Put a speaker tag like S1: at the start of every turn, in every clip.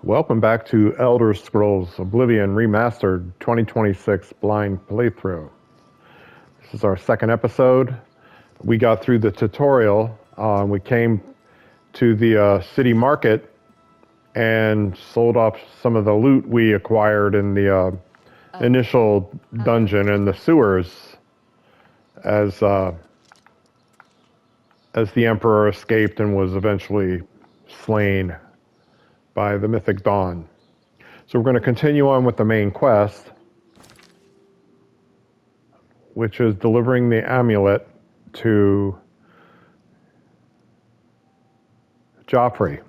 S1: Welcome back to Elder Scrolls Oblivion Remastered 2026 blind playthrough. This is our second episode. We got through the tutorial. We came to the city market and sold off some of the loot we acquired in the initial dungeon in the sewers as the Emperor escaped and was eventually slain by the Mythic Dawn. So we're going to continue on with the main quest, which is delivering the amulet to Joffrey.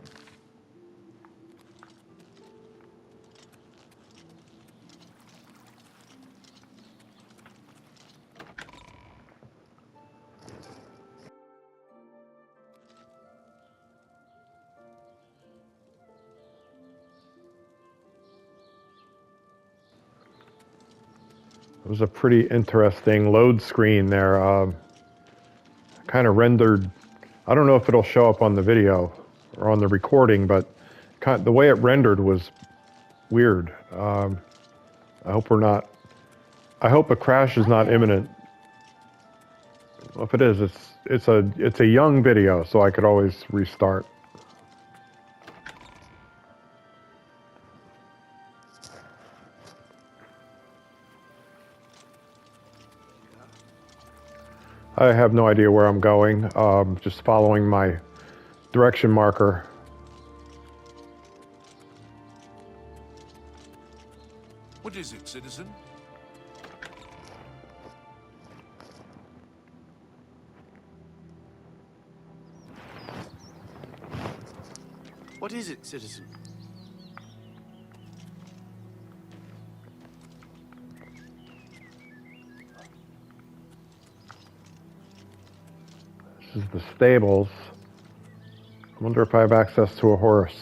S1: It was a pretty interesting load screen there. Kind of rendered, I don't know if it'll show up on the video or on the recording, but the way it rendered was weird. I hope a crash is not imminent. Well, if it is, it's a young video, so I could always restart. I have no idea where I'm going, just following my direction marker.
S2: What is it, citizen? What is it, citizen?
S1: This is the stables. I wonder if I have access to a horse.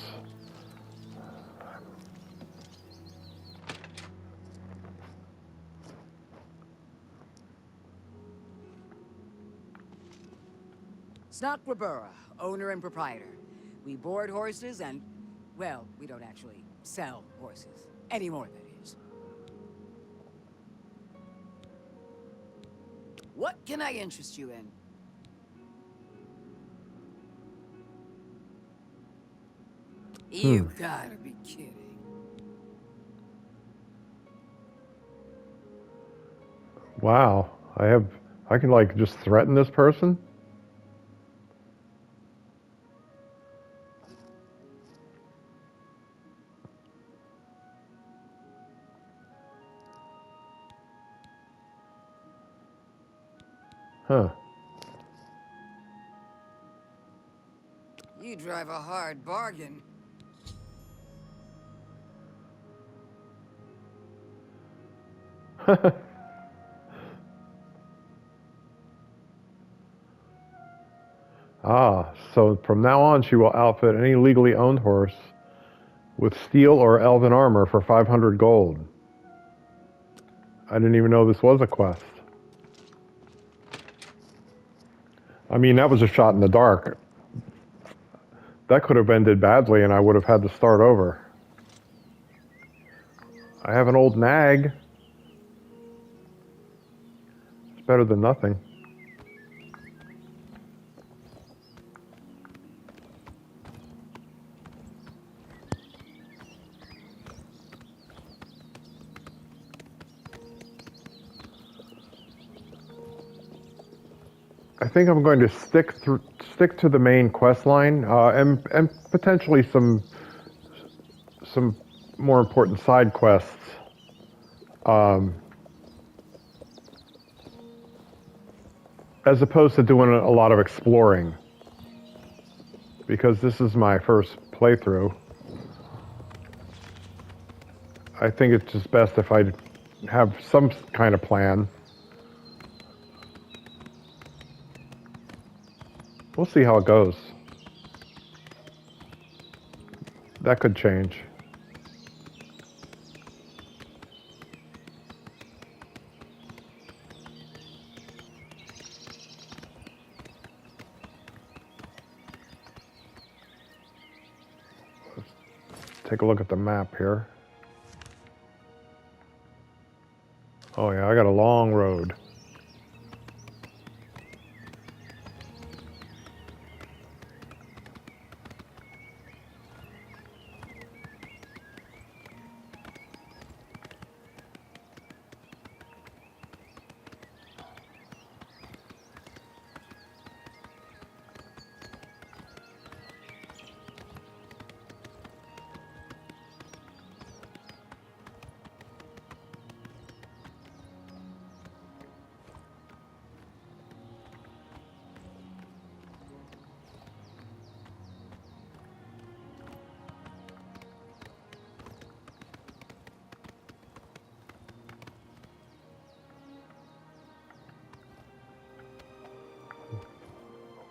S3: Snotquabura, owner and proprietor. We board horses and, well, we don't actually sell horses. Anymore, that is. What can I interest you in? You gotta be kidding.
S1: Wow, I can like just threaten this person? Huh.
S3: You drive a hard bargain.
S1: So from now on she will outfit any legally owned horse with steel or elven armor for 500 gold. I didn't even know this was a quest. I mean, that was a shot in the dark. That could have ended badly and I would have had to start over. I have an old nag. It's better than nothing. I think I'm going to stick to the main quest line and potentially some more important side quests. As opposed to doing a lot of exploring, because this is my first playthrough. I think it's just best if I have some kind of plan. We'll see how it goes. That could change. take a look at the map here. Oh yeah, I got a long road.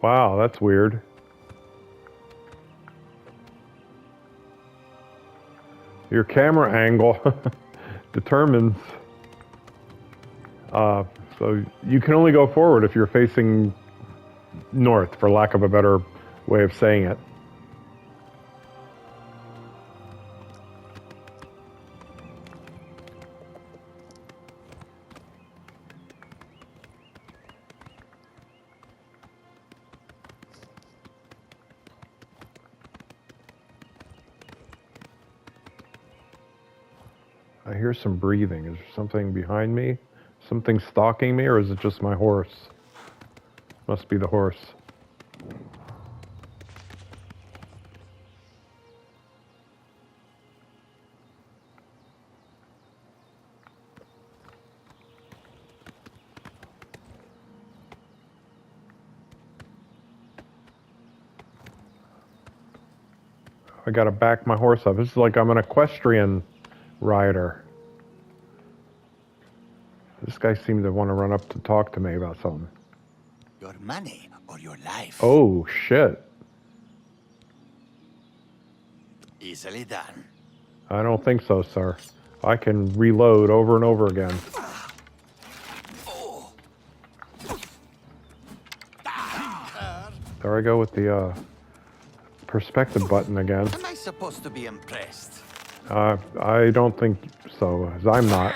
S1: Wow, that's weird. Your camera angle determines. So you can only go forward if you're facing north, for lack of a better way of saying it. I hear some breathing. Is there something behind me? Something stalking me, or is it just my horse? Must be the horse. I gotta back my horse up. This is like I'm an equestrian rider. This guy seemed to want to run up to talk to me about something.
S4: Your money or your life?
S1: Oh, shit.
S4: Easily done.
S1: I don't think so, sir. I can reload over and over again. There I go with the perspective button again.
S4: Am I supposed to be impressed?
S1: I don't think so, as I'm not.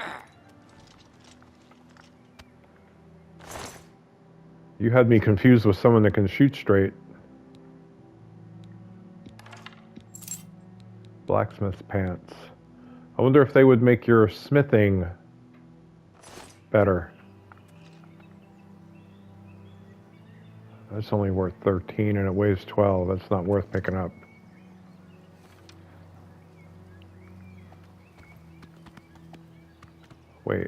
S1: You had me confused with someone that can shoot straight. Blacksmith's pants. I wonder if they would make your smithing better. That's only worth 13 and it weighs 12. That's not worth picking up. Wait.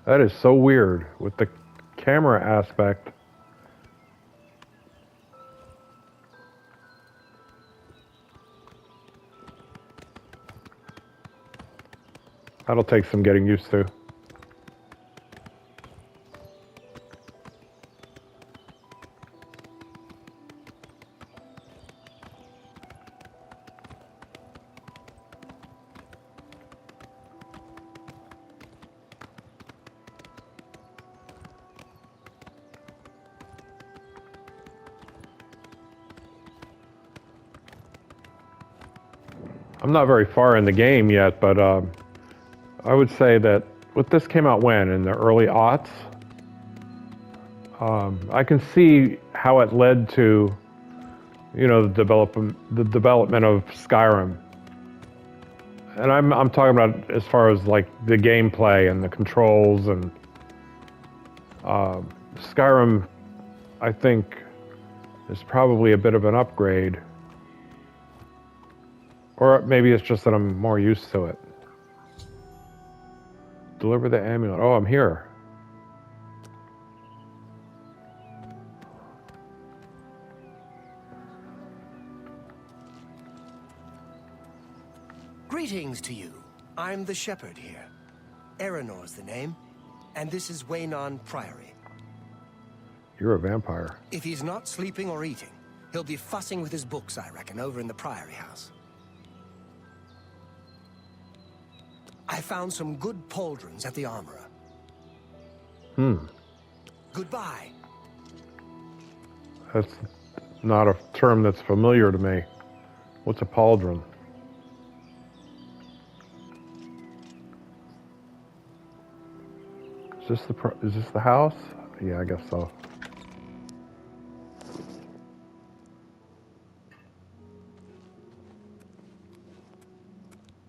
S1: That is so weird with the camera aspect. That'll take some getting used to. I'm not very far in the game yet, but I would say that this came out when? In the early aughts? I can see how it led to, you know, the development of Skyrim. And I'm talking about as far as like the gameplay and the controls and Skyrim, I think, is probably a bit of an upgrade. Or maybe it's just that I'm more used to it. Deliver the amulet. Oh, I'm here.
S5: Greetings to you. I'm the shepherd here. Eranor's the name, and this is Waynon Priory.
S1: You're a vampire.
S5: If he's not sleeping or eating, he'll be fussing with his books, I reckon, over in the Priory house. I found some good pauldrons at the armorer. Goodbye.
S1: That's not a term that's familiar to me. What's a pauldron? Is this the house? Yeah, I guess so.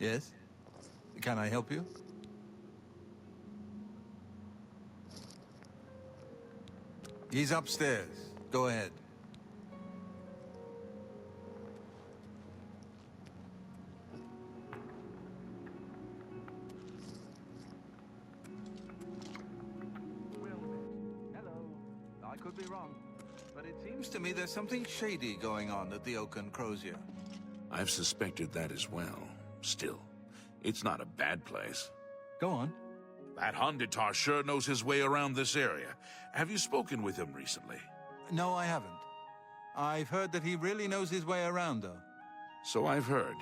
S6: Yes? Can I help you? He's upstairs. Go ahead. Hello. I could be wrong, but it seems to me there's something shady going on at the Oak and Crozier.
S2: I've suspected that as well. Still, it's not a bad place.
S6: Go on.
S2: That Honditar sure knows his way around this area. Have you spoken with him recently?
S6: No, I haven't. I've heard that he really knows his way around, though.
S2: So I've heard.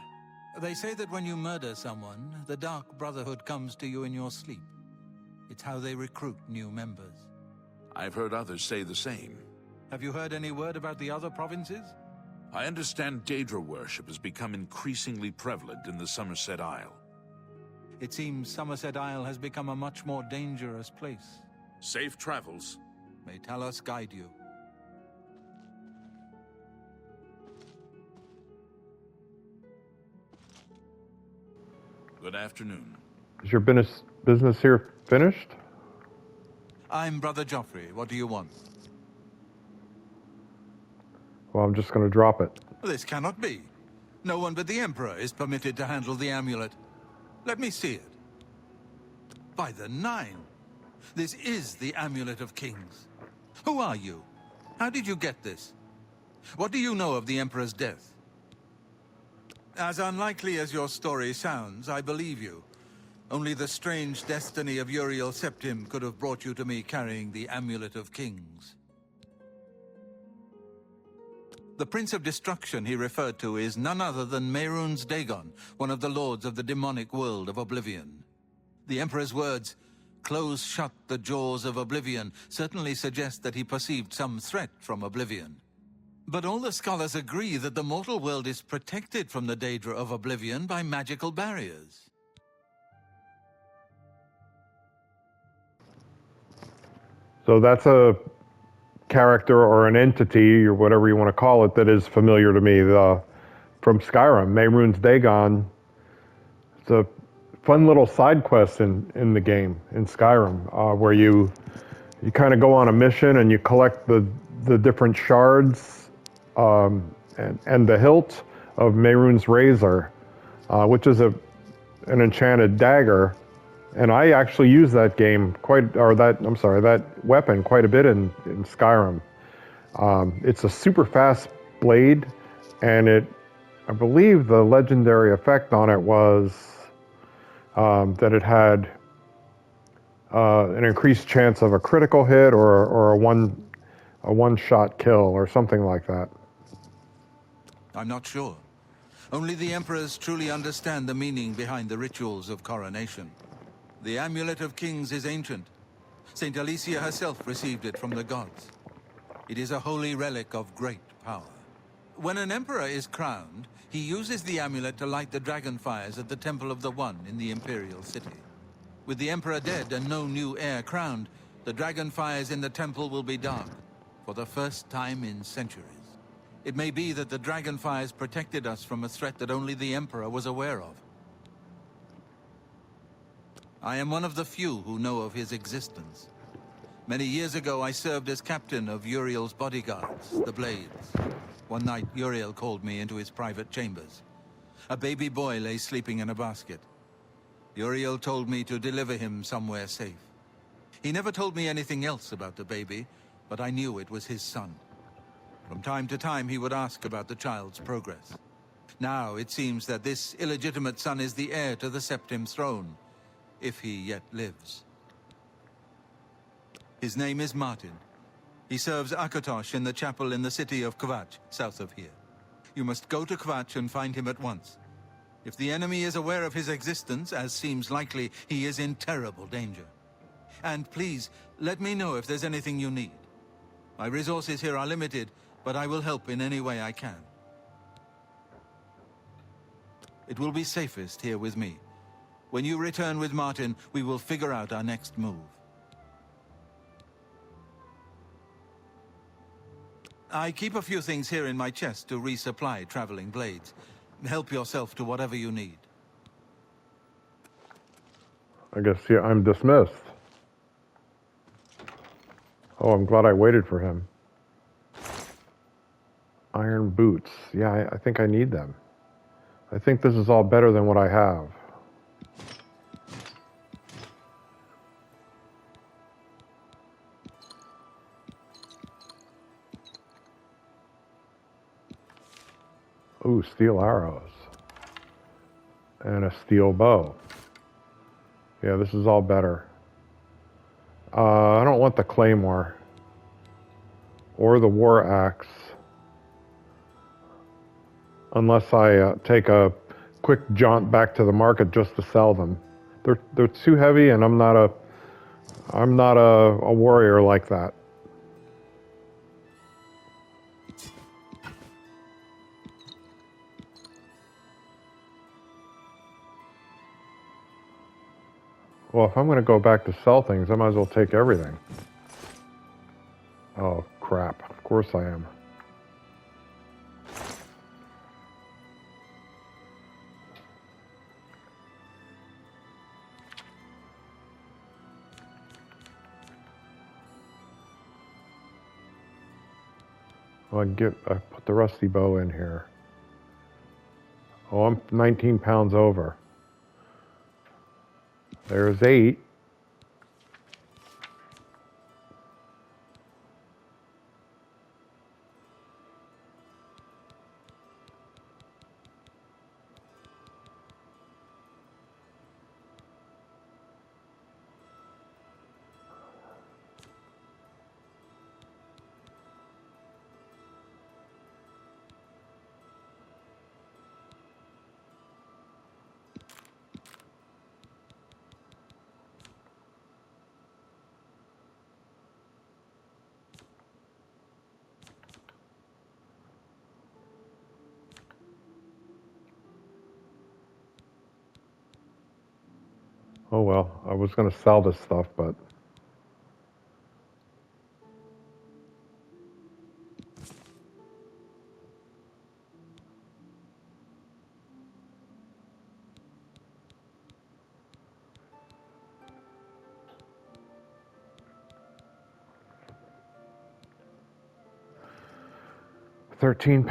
S6: They say that when you murder someone, the Dark Brotherhood comes to you in your sleep. It's how they recruit new members.
S2: I've heard others say the same.
S6: Have you heard any word about the other provinces?
S2: I understand Daedra worship has become increasingly prevalent in the Somerset Isle.
S6: It seems Somerset Isle has become a much more dangerous place.
S2: Safe travels.
S6: May Talos guide you.
S2: Good afternoon.
S1: Is your business here finished?
S6: I'm Brother Joffrey. What do you want?
S1: Well, I'm just going to drop it.
S6: This cannot be. No one but the Emperor is permitted to handle the amulet. Let me see it. By the Nine! This is the Amulet of Kings. Who are you? How did you get this? What do you know of the Emperor's death? As unlikely as your story sounds, I believe you. Only the strange destiny of Uriel Septim could have brought you to me carrying the Amulet of Kings. The Prince of Destruction he referred to is none other than Mehrunes Dagon, one of the lords of the demonic world of Oblivion. The Emperor's words, "Close shut the jaws of Oblivion," certainly suggest that he perceived some threat from Oblivion. But all the scholars agree that the mortal world is protected from the Daedra of Oblivion by magical barriers.
S1: So that's a character or an entity or whatever you want to call it that is familiar to me from Skyrim. Mehrunes Dagon. It's a fun little side quest in the game in Skyrim where you kind of go on a mission and you collect the different shards and the hilt of Mehrunes' razor, which is an enchanted dagger. And I actually use that that weapon quite a bit in Skyrim. It's a super fast blade, and I believe the legendary effect on it was that it had an increased chance of a critical hit or a one-shot kill or something like that.
S6: I'm not sure. Only the Emperors truly understand the meaning behind the rituals of coronation. The Amulet of Kings is ancient. Saint Alicia herself received it from the gods. It is a holy relic of great power. When an emperor is crowned, he uses the amulet to light the dragon fires at the Temple of the One in the Imperial City. With the emperor dead and no new heir crowned, the dragon fires in the temple will be dark, for the first time in centuries. It may be that the dragon fires protected us from a threat that only the emperor was aware of. I am one of the few who know of his existence. Many years ago, I served as captain of Uriel's bodyguards, the Blades. One night, Uriel called me into his private chambers. A baby boy lay sleeping in a basket. Uriel told me to deliver him somewhere safe. He never told me anything else about the baby, but I knew it was his son. From time to time, he would ask about the child's progress. Now, it seems that this illegitimate son is the heir to the Septim throne, if he yet lives. His name is Martin. He serves Akatosh in the chapel in the city of Kvatch, south of here. You must go to Kvatch and find him at once. If the enemy is aware of his existence, as seems likely, he is in terrible danger. And please, let me know if there's anything you need. My resources here are limited, but I will help in any way I can. It will be safest here with me. When you return with Martin, we will figure out our next move. I keep a few things here in my chest to resupply traveling blades. Help yourself to whatever you need.
S1: I guess, yeah, I'm dismissed. Oh, I'm glad I waited for him. Iron boots. Yeah, I think I need them. I think this is all better than what I have. Ooh, steel arrows. And a steel bow. Yeah, this is all better. I don't want the claymore. Or the war axe. Unless I take a quick jaunt back to the market just to sell them. They're too heavy, and I'm not a warrior like that. Well, if I'm going to go back to sell things, I might as well take everything. Oh, crap. Of course I am. Well, I put the rusty bow in here. Oh, I'm 19 pounds over. There's 8. Oh well, I was going to sell this stuff, but... £13.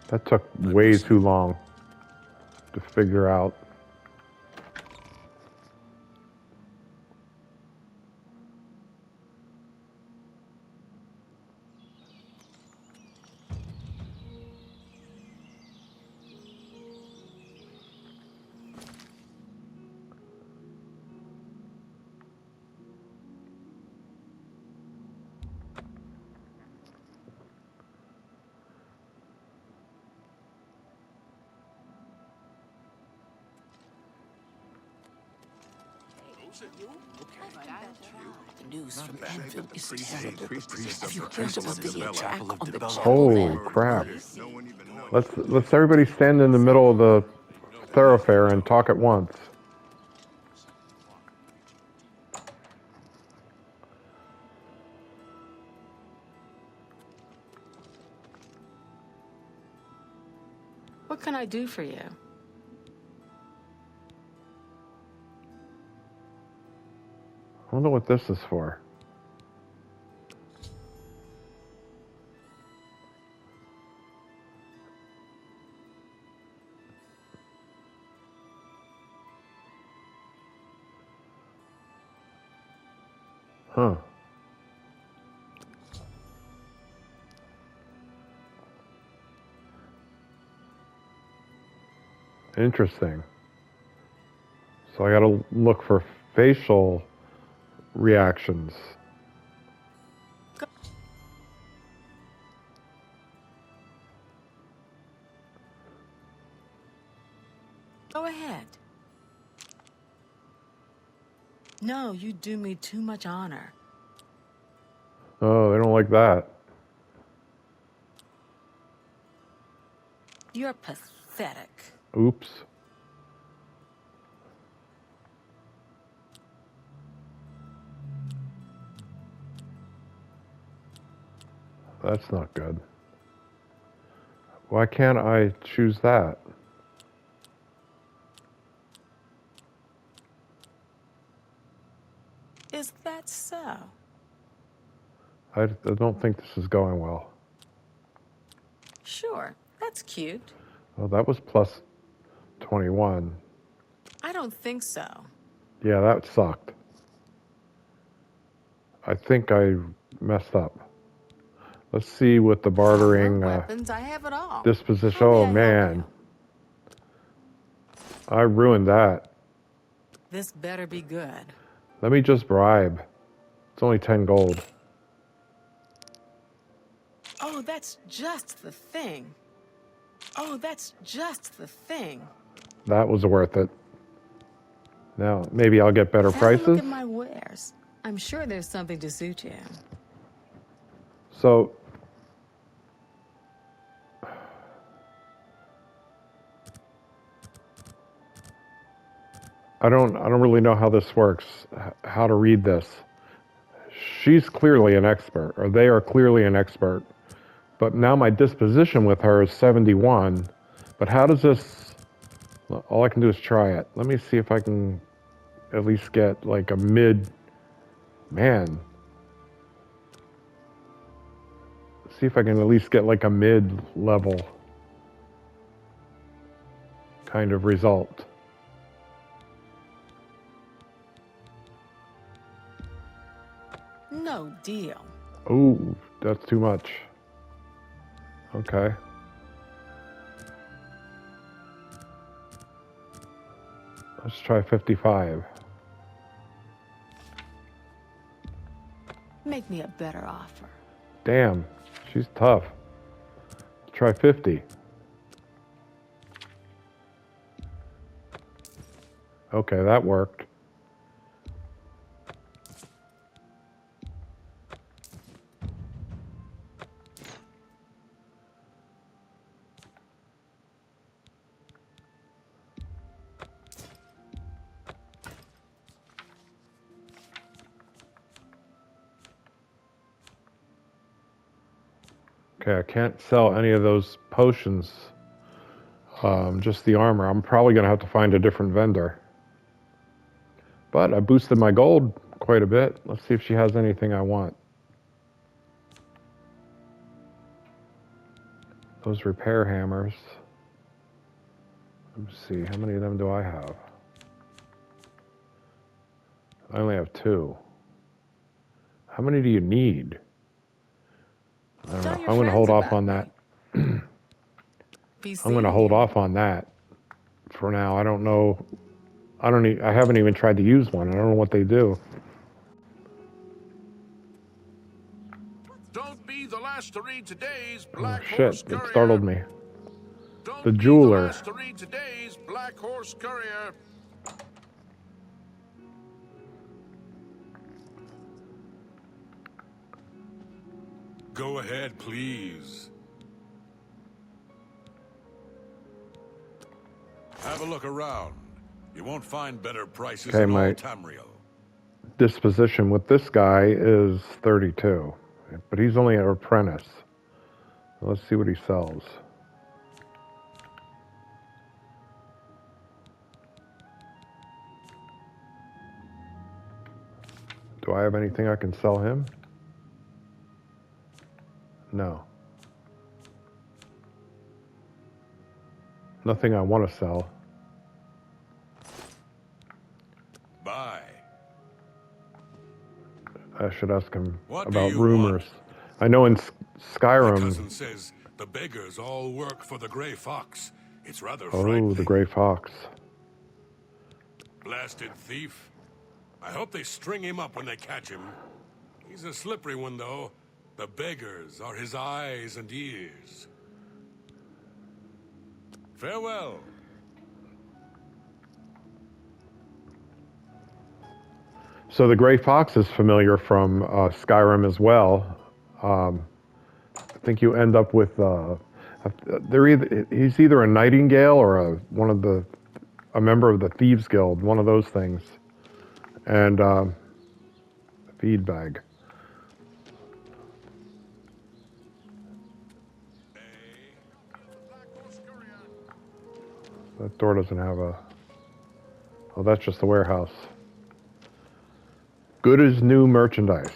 S1: That took way too long to figure out.
S7: The news from Anvil is terrible. Have you heard about the attack on the chapel
S1: Holy
S7: there?
S1: crap. Let's everybody stand in the middle of the thoroughfare and talk at once.
S8: What can I do for you?
S1: I wonder what this is for. Huh. Interesting. So I gotta look for facial reactions.
S8: Go ahead. No, you do me too much honor.
S1: Oh, they don't like that.
S8: You're pathetic.
S1: Oops. That's not good. Why can't I choose that?
S8: Is that so?
S1: I don't think this is going well.
S8: Sure, that's cute.
S1: Oh, that was plus 21.
S8: I don't think so.
S1: Yeah, that sucked. I think I messed up. Let's see what the bartering
S3: Weapons, I have it all.
S1: disposition.
S3: How may
S1: Oh
S3: I help
S1: man,
S3: you?
S1: I ruined that.
S3: This better be good.
S1: Let me just bribe. It's only 10 gold.
S8: Oh, that's just the thing. Oh, that's just the thing.
S1: That was worth it. Now, maybe I'll get better
S8: Have a
S1: prices.
S8: look at my wares.
S3: I'm sure there's something to suit you.
S1: So, I don't really know how this works, how to read this. She's clearly an expert, or they are clearly an expert. But now my disposition with her is 71. But how does this, all I can do is try it. Let me see if I can at least get like a man. See if I can at least get like a mid-level kind of result.
S8: No deal.
S1: Ooh, that's too much. Okay. Let's try 55.
S8: Make me a better offer.
S1: Damn, she's tough. Let's try 50. Okay, that worked. Okay, I can't sell any of those potions, just the armor. I'm probably going to have to find a different vendor. But I boosted my gold quite a bit. Let's see if she has anything I want. Those repair hammers. Let's see, how many of them do I have? I only have 2. How many do you need? I don't know. I'm going to hold off on that. I'm going to hold off on that for now. I don't know. I haven't even tried to use one. I don't know what they do.
S2: Don't be the last to read today's
S1: Oh
S2: Black
S1: shit,
S2: Horse
S1: it
S2: Courier.
S1: startled me.
S2: Don't
S1: The
S2: be
S1: jeweler.
S2: the last to read today's Black Horse Courier. Go ahead, please. Have a look around. You won't find better prices
S1: Okay,
S2: in all
S1: my
S2: Tamriel.
S1: disposition with this guy is 32, but he's only an apprentice. Let's see what he sells. Do I have anything I can sell him? No. Nothing I want to sell.
S2: Buy.
S1: I should ask him
S2: What do
S1: about
S2: you
S1: rumors. I know in
S2: My
S1: Skyrim.
S2: cousin says the beggars all work for the Grey Fox. It's rather
S1: Oh,
S2: frightening.
S1: the Gray Fox.
S9: Blasted thief. I hope they string him up when they catch him. He's a slippery one, though. The beggars are his eyes and ears. Farewell.
S1: So the Gray Fox is familiar from Skyrim as well. I think you end up with he's either a nightingale or a member of the Thieves Guild, one of those things, and a feed bag. That door doesn't have a. Oh, that's just the warehouse. Good as new merchandise.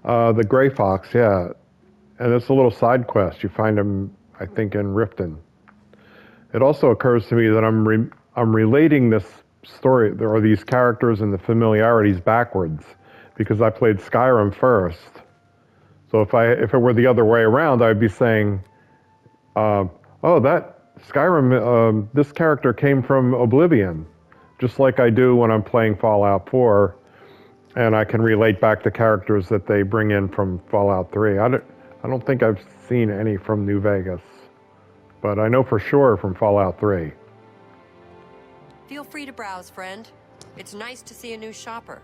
S1: The Gray Fox, yeah. And it's a little side quest. You find him, I think, in Riften. It also occurs to me that I'm relating this story, or these characters and the familiarities backwards, because I played Skyrim first. So if it were the other way around, I'd be saying, oh, that Skyrim, this character came from Oblivion, just like I do when I'm playing Fallout 4. And I can relate back to characters that they bring in from Fallout 3. I don't think I've seen any from New Vegas, but I know for sure from Fallout 3.
S10: Feel free to browse, friend. It's nice to see a new shopper.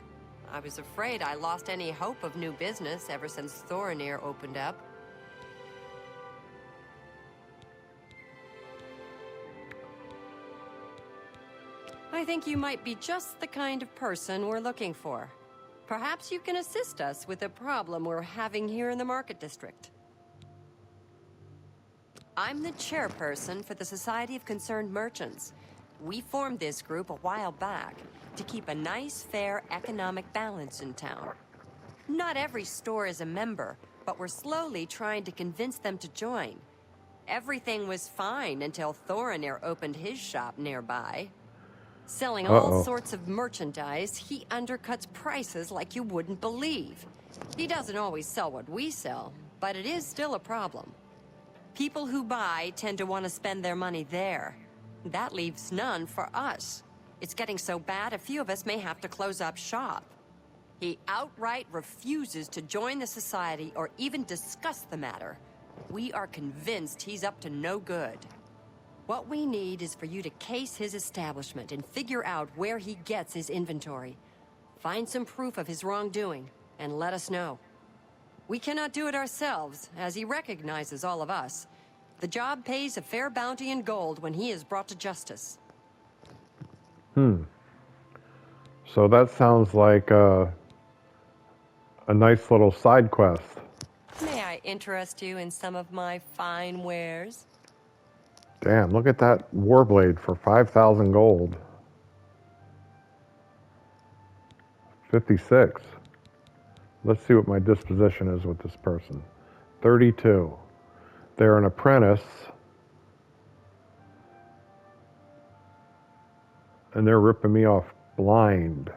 S10: I was afraid I lost any hope of new business ever since Thorinir opened up. I think you might be just the kind of person we're looking for. Perhaps you can assist us with a problem we're having here in the Market District. I'm the chairperson for the Society of Concerned Merchants. We formed this group a while back to keep a nice, fair economic balance in town. Not every store is a member, but we're slowly trying to convince them to join. Everything was fine until Thorinir opened his shop nearby. Selling all sorts of merchandise, he undercuts prices like you wouldn't believe. He doesn't always sell what we sell, but it is still a problem. People who buy tend to want to spend their money there. That leaves none for us. It's getting so bad, a few of us may have to close up shop. He outright refuses to join the society or even discuss the matter. We are convinced he's up to no good. What we need is for you to case his establishment and figure out where he gets his inventory. Find some proof of his wrongdoing, and let us know. We cannot do it ourselves, as he recognizes all of us. The job pays a fair bounty in gold when he is brought to justice.
S1: So that sounds like a nice little side quest.
S10: May I interest you in some of my fine wares?
S1: Damn, look at that warblade for 5,000 gold. 56. Let's see what my disposition is with this person. 32. They're an apprentice. And they're ripping me off blind.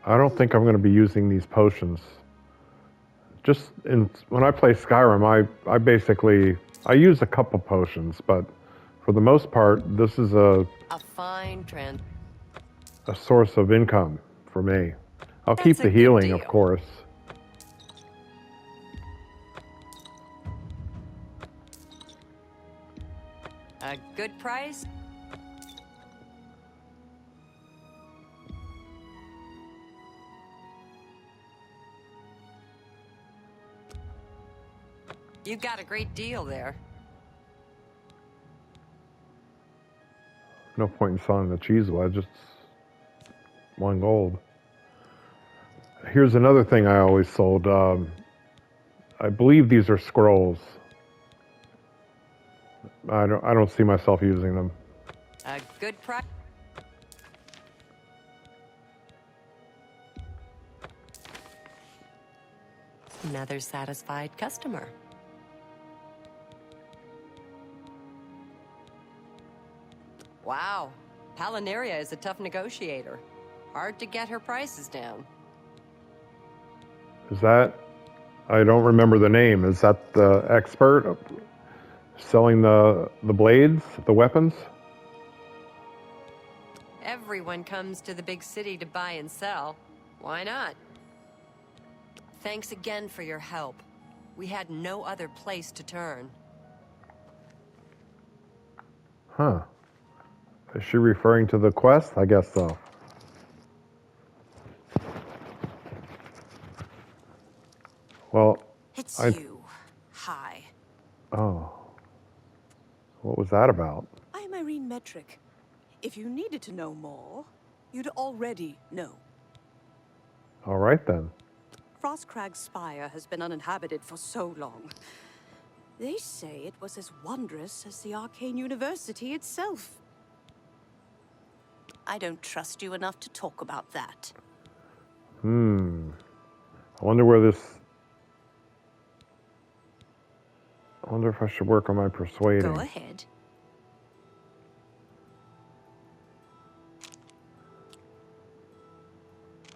S1: I don't think I'm going to be using these potions. When I play Skyrim, I use a couple potions, but for the most part, this is a
S10: fine trend.
S1: A source of income for me. I'll keep the healing, of course.
S10: A good price? You got a great deal there.
S1: No point in selling the cheese wedge, it's 1 gold. Here's another thing I always sold. I believe these are scrolls. I don't see myself using them.
S10: A good price? Another satisfied customer. Wow, Palinaria is a tough negotiator. Hard to get her prices down.
S1: Is that... I don't remember the name. Is that the expert selling the blades, the weapons?
S10: Everyone comes to the big city to buy and sell. Why not? Thanks again for your help. We had no other place to turn.
S1: Huh. Is she referring to the quest? I guess so. Well,
S11: It's you. Hi.
S1: Oh. What was that about?
S11: I'm Irene Metric. If you needed to know more, you'd already know.
S1: All right, then.
S11: Frostcrag's spire has been uninhabited for so long. They say it was as wondrous as the Arcane University itself. I don't trust you enough to talk about that.
S1: I wonder where this... I wonder if I should work on my persuading.
S11: Go ahead.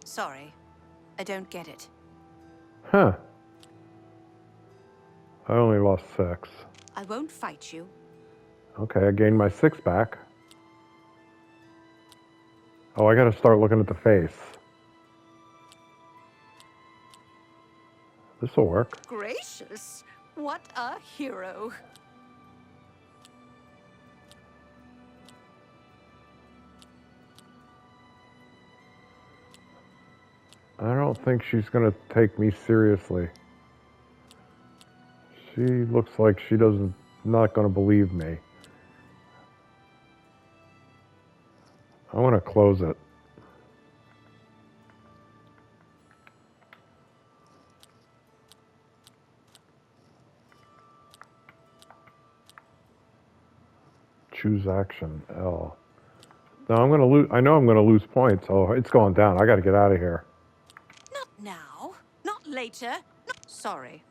S11: Sorry, I don't get it.
S1: Huh. I only lost 6.
S11: I won't fight you.
S1: Okay, I gained my 6 back. Oh, I gotta start looking at the face. This'll work.
S11: Gracious, what a hero.
S1: I don't think she's gonna take me seriously. She looks like she doesn't, not gonna believe me. I wanna close it. Choose action, L. No, I'm gonna lose, I know I'm gonna lose points. Oh, it's going down. I gotta get out of here.
S11: Not now, not later. Sorry.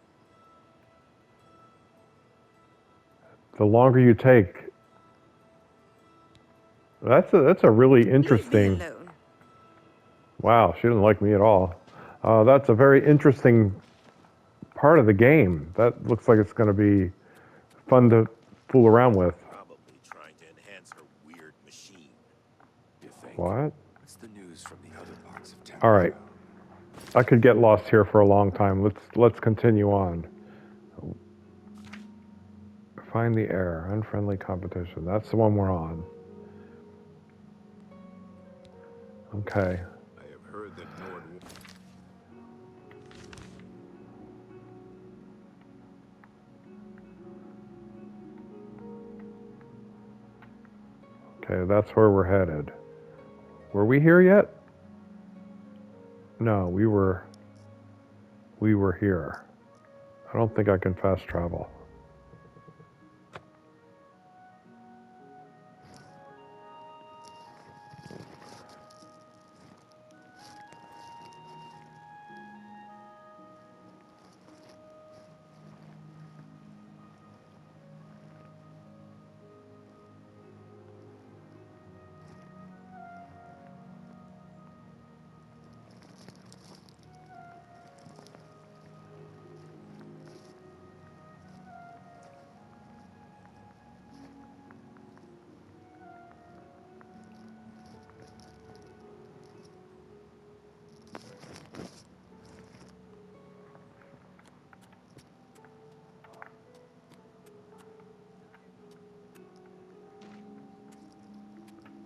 S1: The longer you take, that's a really interesting.
S11: Leave me alone.
S1: Wow, she doesn't like me at all. That's a very interesting part of the game. That looks like it's going to be fun to fool around with.
S12: Probably trying to enhance her weird machine. You think?
S1: What?
S12: What's the news from the other parts of town?
S1: All right, I could get lost here for a long time. Let's continue on. Find the air, unfriendly competition. That's the one we're on. Okay.
S12: I have heard that Nord.
S1: Okay, that's where we're headed. Were we here yet? No, we were here. I don't think I can fast travel.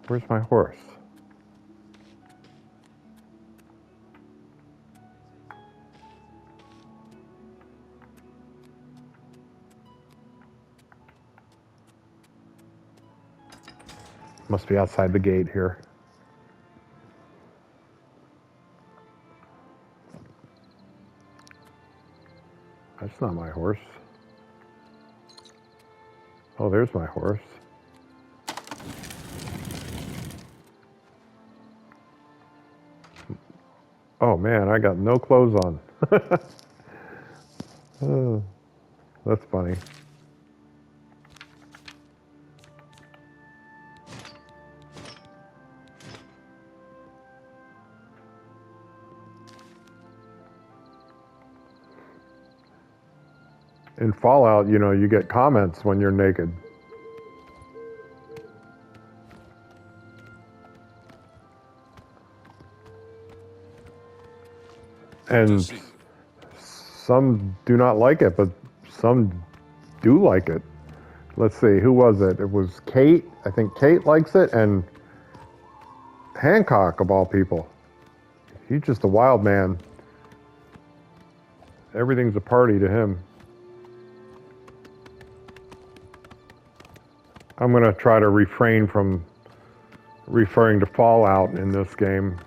S1: Where's my horse? Must be outside the gate here. That's not my horse. Oh, there's my horse. Oh man, I got no clothes on. Oh, that's funny. In Fallout, you know, you get comments when you're naked. And some do not like it, but some do like it. Let's see, who was it? It was Kate. I think Kate likes it, and Hancock, of all people. He's just a wild man. Everything's a party to him. I'm going to try to refrain from referring to Fallout in this game.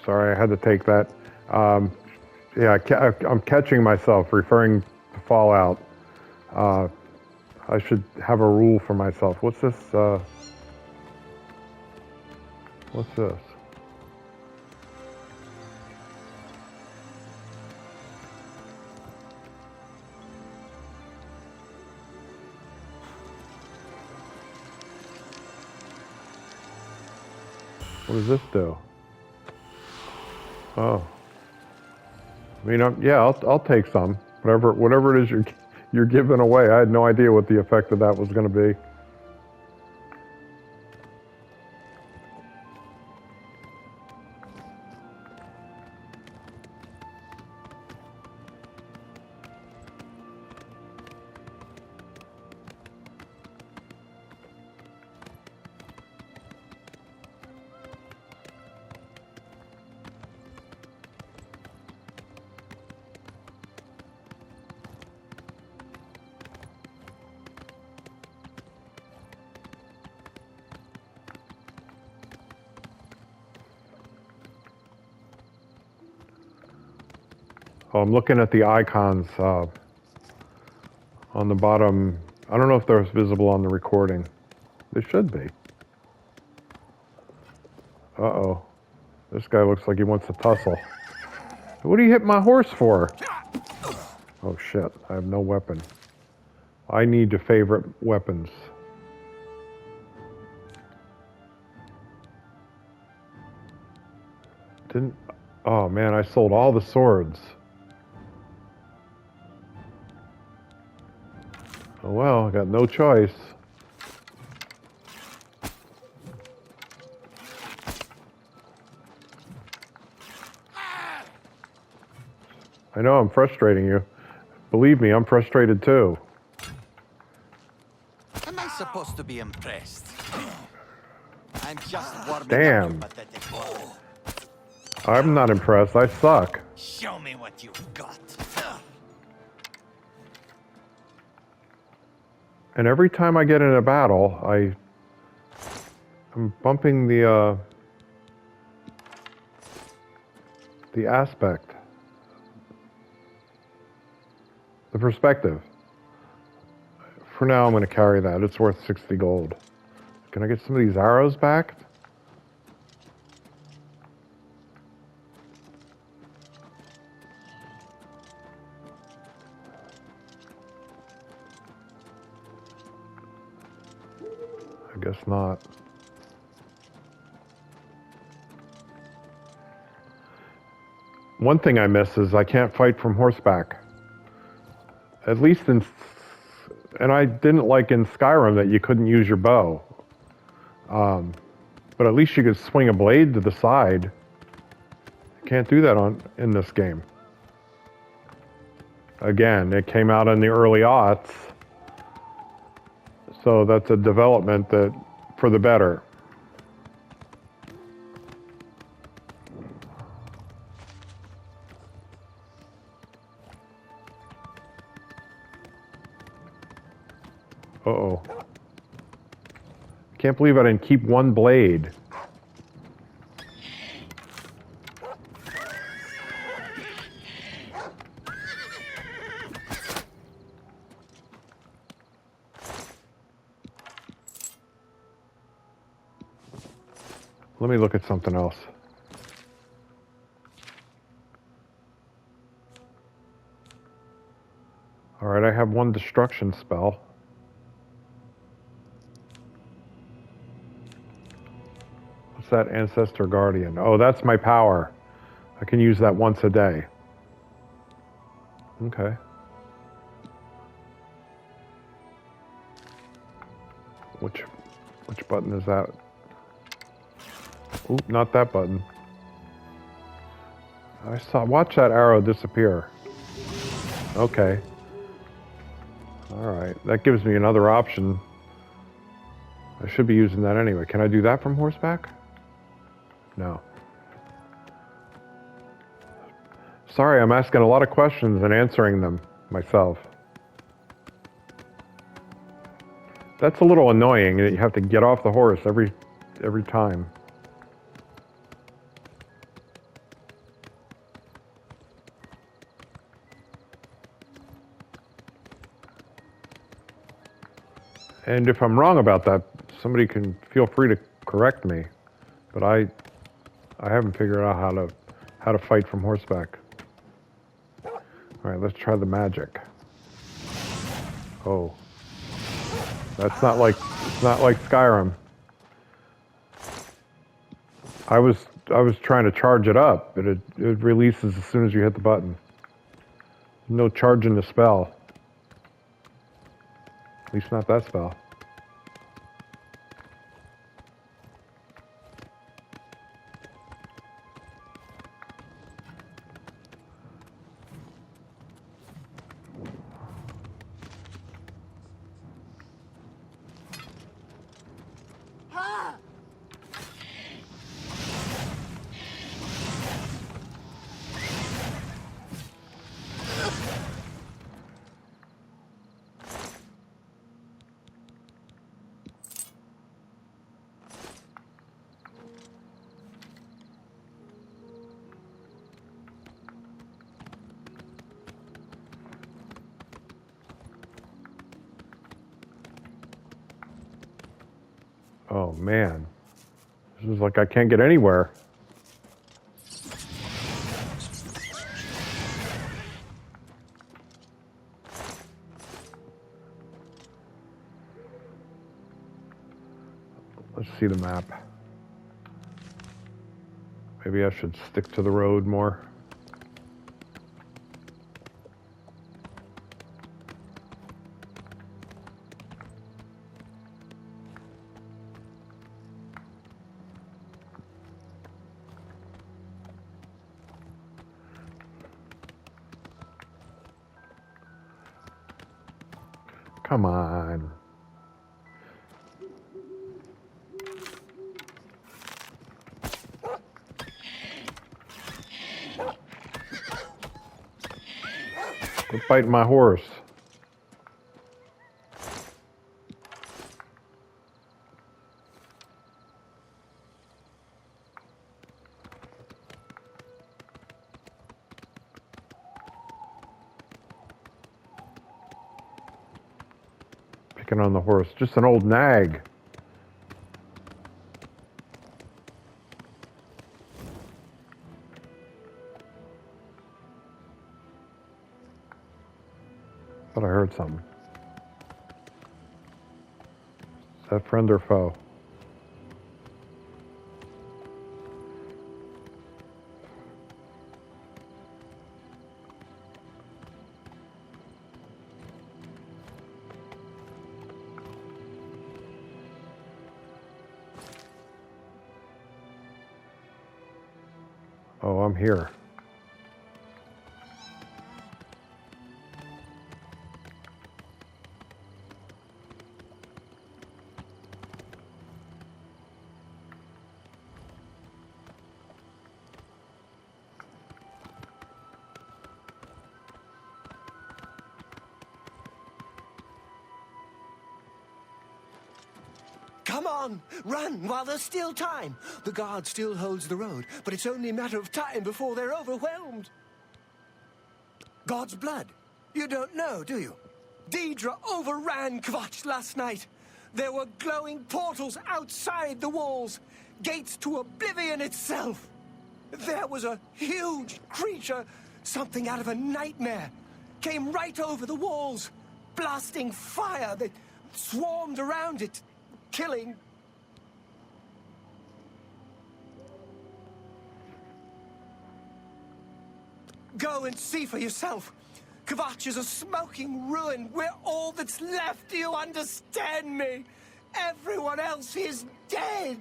S1: Sorry, I had to take that. Yeah, I'm catching myself referring to Fallout. I should have a rule for myself. What's this? What's this? What does this do? Oh, I mean, yeah, I'll take some. Whatever it is you're giving away. I had no idea what the effect of that was going to be. Oh, I'm looking at the icons on the bottom. I don't know if they're visible on the recording. They should be. Uh-oh. This guy looks like he wants to tussle. What do you hit my horse for? Oh, shit. I have no weapon. I need to favorite weapons. Oh, man, I sold all the swords. Oh well, I got no choice. I know I'm frustrating you. Believe me, I'm frustrated too.
S4: Am I supposed to be impressed? I'm just warming
S1: Damn.
S4: up your pathetic body.
S1: I'm not impressed. I suck.
S4: Show me what you've got.
S1: And every time I get in a battle, I'm bumping the aspect, the perspective. For now, I'm going to carry that. It's worth 60 gold. Can I get some of these arrows back? I guess not. One thing I miss is I can't fight from horseback. At least and I didn't like in Skyrim that you couldn't use your bow. But at least you could swing a blade to the side. You can't do that in this game. Again, it came out in the early aughts. So that's a development that for the better. Uh-oh. Can't believe I didn't keep one blade. Let me look at something else. All right, I have one destruction spell. What's that? Ancestor Guardian. Oh, that's my power. I can use that once a day. Okay. Which button is that? Oop, not that button. Watch that arrow disappear. Okay. Alright, that gives me another option. I should be using that anyway. Can I do that from horseback? No. Sorry, I'm asking a lot of questions and answering them myself. That's a little annoying that you have to get off the horse every time. And if I'm wrong about that, somebody can feel free to correct me. But I haven't figured out how to fight from horseback. All right, let's try the magic. Oh, it's not like Skyrim. I was trying to charge it up, but it releases as soon as you hit the button. No charging the spell. At least not that spell. Oh man, this is like I can't get anywhere. Let's see the map. Maybe I should stick to the road more. Come on. Quit biting my horse. Picking on the horse. Just an old nag. Thought I heard something. Is that friend or foe? Oh, I'm here.
S5: Come on, run while there's still time. The guard still holds the road, but it's only a matter of time before they're overwhelmed. God's blood. You don't know, do you? Daedra overran Kvatch last night. There were glowing portals outside the walls, gates to Oblivion itself. There was a huge creature, something out of a nightmare, came right over the walls, blasting fire that swarmed around it, killing. Go and see for yourself. Kvatch is a smoking ruin. We're all that's left. Do you understand me? Everyone else is dead.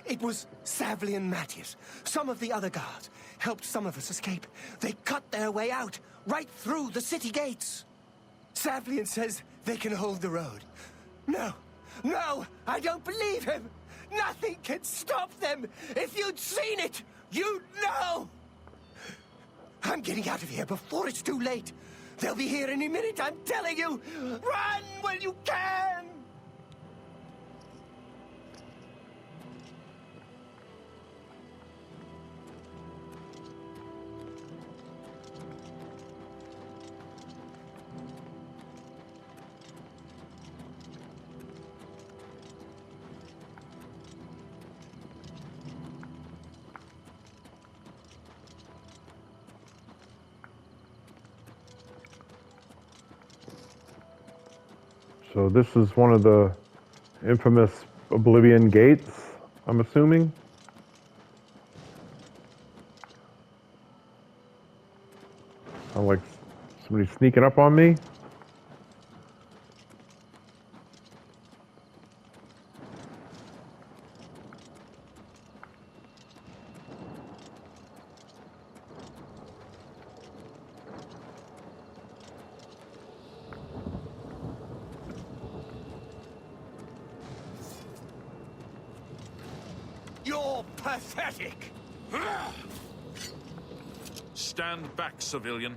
S5: It was Savli and Matthias. Some of the other guards helped some of us escape. They cut their way out, right through the city gates. Savlian says they can hold the road. No, I don't believe him. Nothing can stop them. If you'd seen it, you'd know. I'm getting out of here before it's too late. They'll be here any minute, I'm telling you. Run while you can.
S1: So this is one of the infamous Oblivion gates, I'm assuming. Sound like somebody sneaking up on me.
S5: You're pathetic!
S2: Stand back, civilian.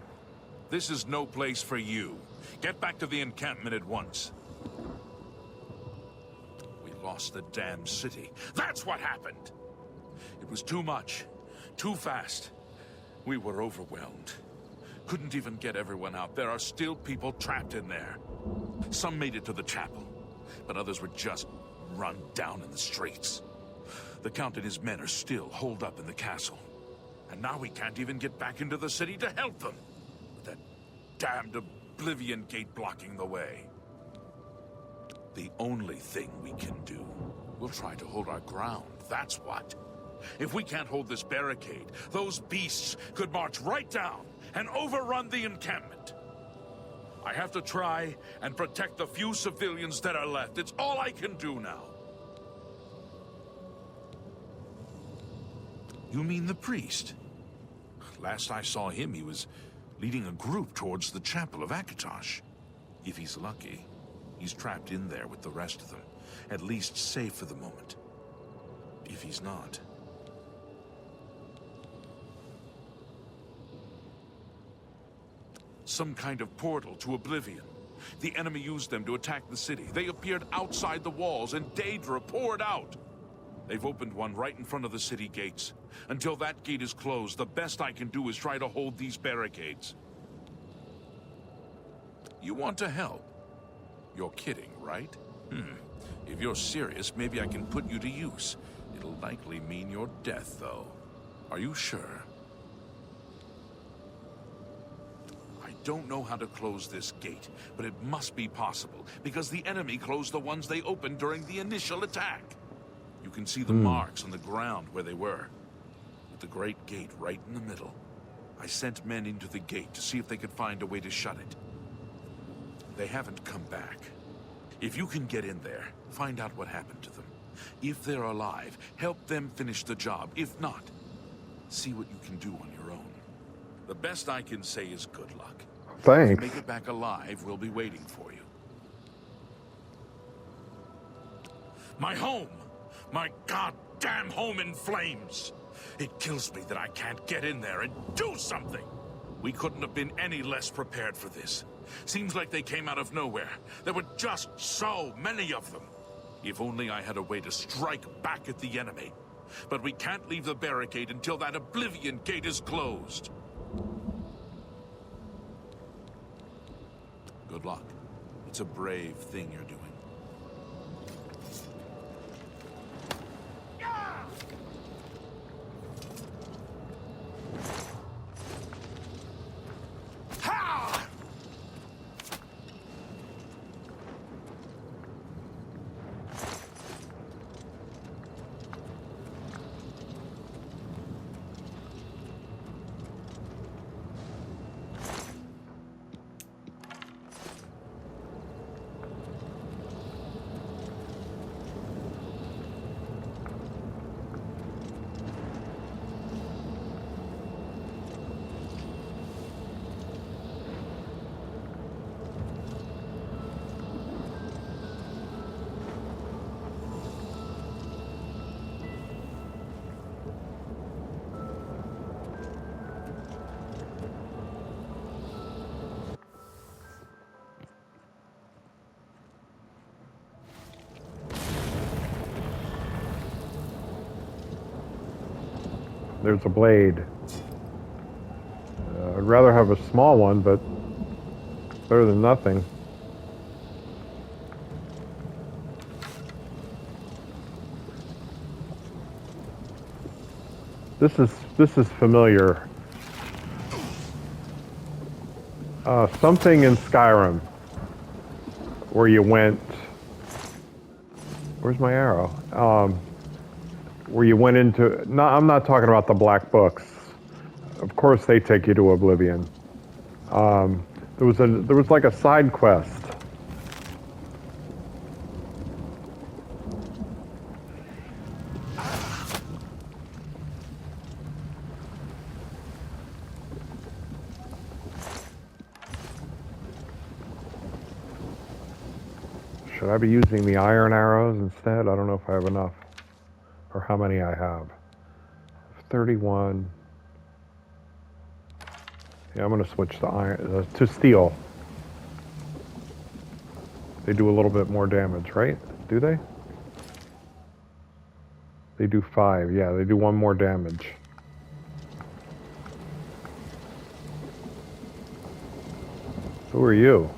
S2: This is no place for you. Get back to the encampment at once. We lost the damn city. That's what happened! It was too much. Too fast. We were overwhelmed. Couldn't even get everyone out. There are still people trapped in there. Some made it to the chapel, but others were just run down in the streets. The Count and his men are still holed up in the castle. And now we can't even get back into the city to help them. With that damned Oblivion gate blocking the way. The only thing we can do, we'll try to hold our ground, that's what. If we can't hold this barricade, those beasts could march right down and overrun the encampment. I have to try and protect the few civilians that are left. It's all I can do now. You mean the priest? Last I saw him, he was leading a group towards the chapel of Akatosh. If he's lucky, he's trapped in there with the rest of them. At least safe for the moment. If he's not... Some kind of portal to Oblivion. The enemy used them to attack the city. They appeared outside the walls, and Daedra poured out. They've opened one right in front of the city gates. Until that gate is closed, the best I can do is try to hold these barricades. You want to help? You're kidding, right? If you're serious, maybe I can put you to use. It'll likely mean your death, though. Are you sure? I don't know how to close this gate, but it must be possible, because the enemy closed the ones they opened during the initial attack. You can see the marks on the ground where they were. At the great gate right in the middle. I sent men into the gate to see if they could find a way to shut it. They haven't come back. If you can get in there, find out what happened to them. If they're alive, help them finish the job. If not, see what you can do on your own. The best I can say is good luck.
S1: Thanks.
S2: If you make it back alive, we'll be waiting for you. My home! My goddamn home in flames! It kills me that I can't get in there and do something! We couldn't have been any less prepared for this. Seems like they came out of nowhere. There were just so many of them. If only I had a way to strike back at the enemy. But we can't leave the barricade until that Oblivion gate is closed. Good luck. It's a brave thing you're doing.
S1: There's a blade. I'd rather have a small one, but better than nothing. This is familiar. Something in Skyrim where you went. Where's my arrow? Where you went into. No, I'm not talking about the black books. Of course, they take you to Oblivion. There was like a side quest. Should I be using the iron arrows instead? I don't know if I have enough. Or how many I have. 31. Yeah, I'm going to switch to iron to steel. They do a little bit more damage, right? Do they? They do 5. Yeah, they do 1 more damage. Who are you?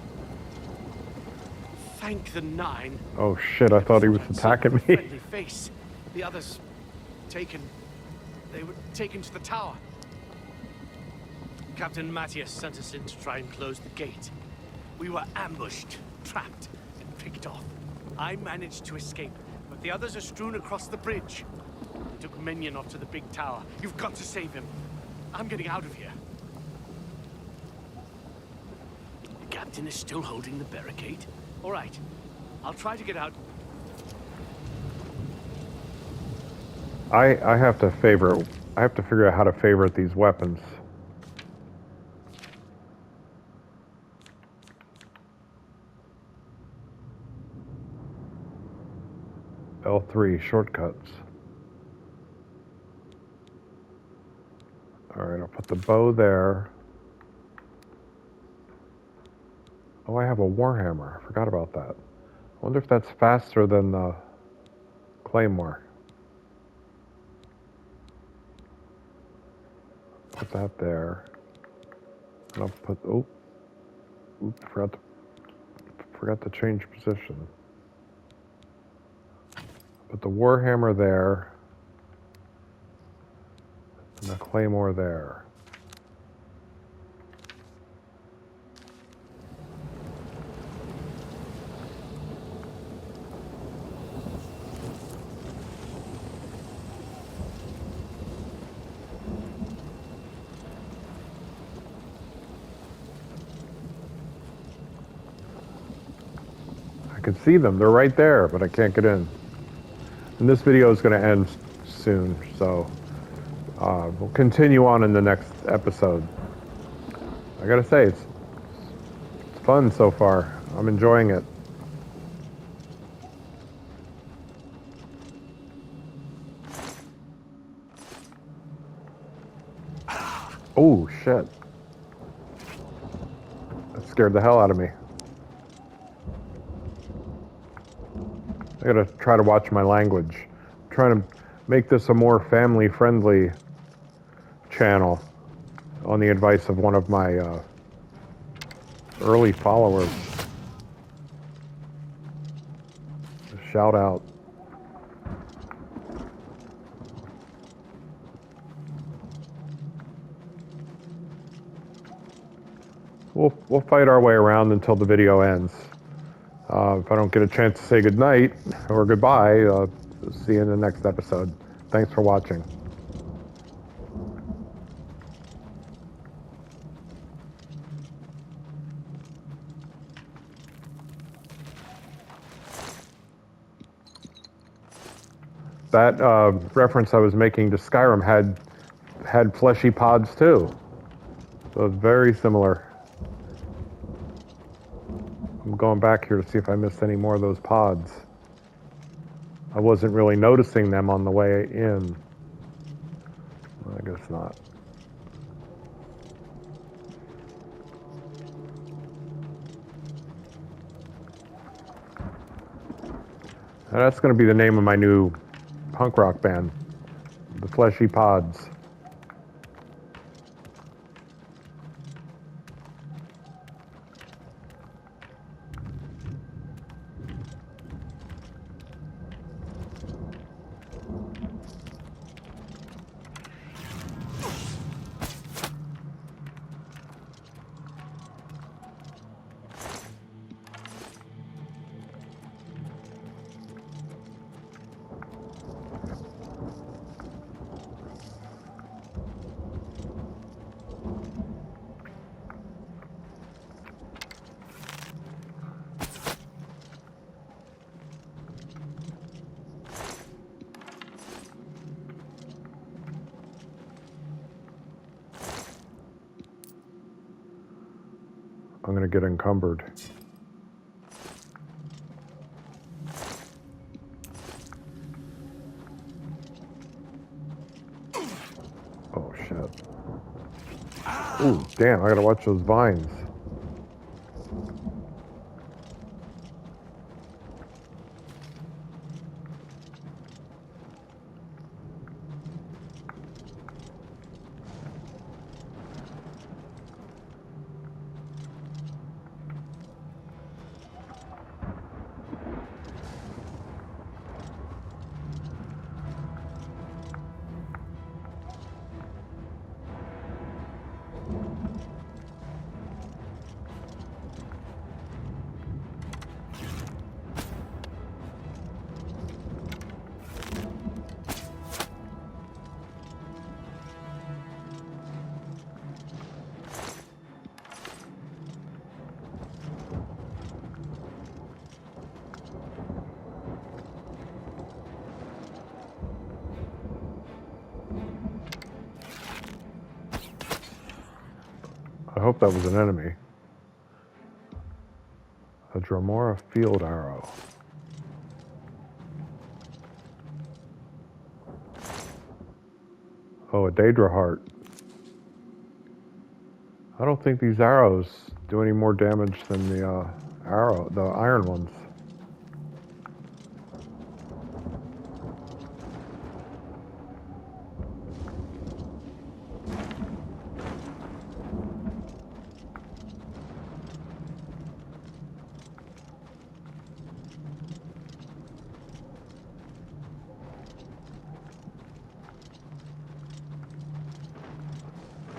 S13: Thank the Nine.
S1: Oh shit, I thought he was attacking me.
S13: Friendly face. The others taken. They were taken to the tower. Captain Matthias sent us in to try and close the gate. We were ambushed, trapped, and picked off. I managed to escape, but the others are strewn across the bridge. They took Minion off to the big tower. You've got to save him. I'm getting out of here. The captain is still holding the barricade. All right, I'll try to get out.
S1: I have to figure out how to favorite these weapons. L3 shortcuts. All right, I'll put the bow there. Oh, I have a warhammer. I forgot about that. I wonder if that's faster than the claymore. Put that there. And I'll put. Oh, oops! Forgot to change position. Put the warhammer there. And the claymore there. I can see them. They're right there, but I can't get in. And this video is going to end soon, so we'll continue on in the next episode. I gotta say, it's fun so far. I'm enjoying it. Oh, shit. That scared the hell out of me. I gotta try to watch my language. I'm trying to make this a more family-friendly channel on the advice of one of my early followers. Shout out. We'll fight our way around until the video ends. If I don't get a chance to say goodnight or goodbye, see you in the next episode. Thanks for watching. That reference I was making to Skyrim had fleshy pods too. So it's very similar. I'm going back here to see if I missed any more of those pods. I wasn't really noticing them on the way in. I guess not. And that's going to be the name of my new punk rock band, the Fleshy Pods. I'm going to get encumbered. Oh, shit. Ooh, damn, I got to watch those vines. I hope that was an enemy. A Dremora field arrow. Oh, a Daedra heart. I don't think these arrows do any more damage than the iron ones.